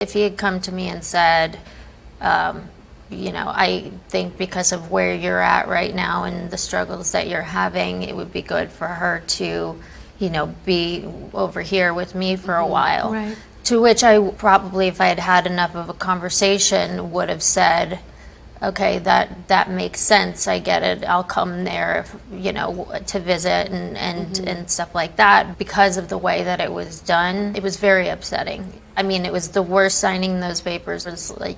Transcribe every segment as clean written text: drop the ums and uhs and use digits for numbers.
If he had come to me and said, I think because of where you're at right now and the struggles that you're having, it would be good for her to, be over here with me for a while. Right. To which I probably, if I had had enough of a conversation, would have said, okay, that makes sense. I get it. I'll come there, to visit and stuff like that. Because of the way that it was done, it was very upsetting. I mean, it was the worst. Signing those papers was like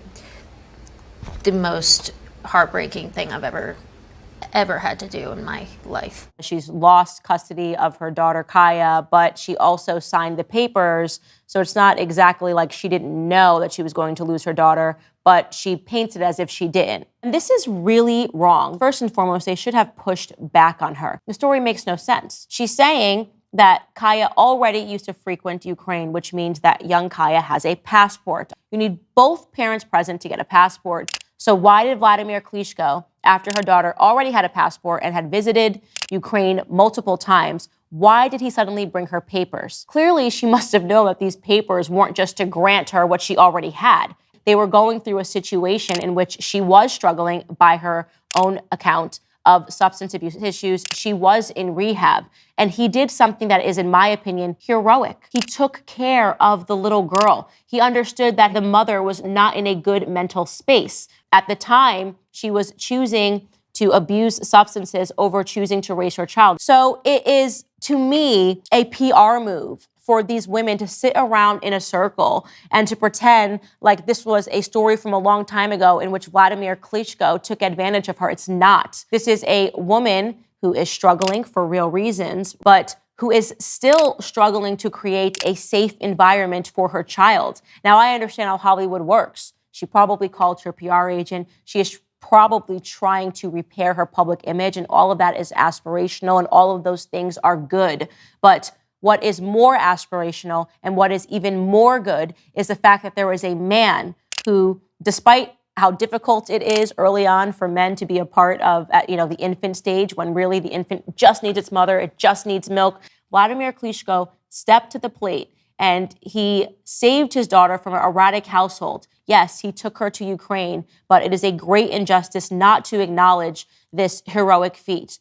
the most heartbreaking thing I've ever had to do in my life. She's lost custody of her daughter, Kaya, but she also signed the papers. So it's not exactly like she didn't know that she was going to lose her daughter, but she paints it as if she didn't. And this is really wrong. First and foremost, they should have pushed back on her. The story makes no sense. She's saying that Kaya already used to frequent Ukraine, which means that young Kaya has a passport. You need both parents present to get a passport. So why did Vladimir Klitschko, after her daughter already had a passport and had visited Ukraine multiple times, why did he suddenly bring her papers? Clearly, she must have known that these papers weren't just to grant her what she already had. They were going through a situation in which she was struggling, by her own account, of substance abuse issues. She was in rehab. And he did something that is, in my opinion, heroic. He took care of the little girl. He understood that the mother was not in a good mental space. At the time, she was choosing to abuse substances over choosing to raise her child. So it is, to me, a PR move for these women to sit around in a circle and to pretend like this was a story from a long time ago in which Vladimir Klitschko took advantage of her. It's not. This is a woman who is struggling for real reasons, but who is still struggling to create a safe environment for her child. Now, I understand how Hollywood works. She probably called her PR agent. She is probably trying to repair her public image, and all of that is aspirational, and all of those things are good. But what is more aspirational and what is even more good is the fact that there is a man who, despite how difficult it is early on for men to be a part of, the infant stage, when really the infant just needs its mother, it just needs milk, Vladimir Klitschko stepped to the plate and he saved his daughter from an erratic household. Yes, he took her to Ukraine, but it is a great injustice not to acknowledge this heroic feat.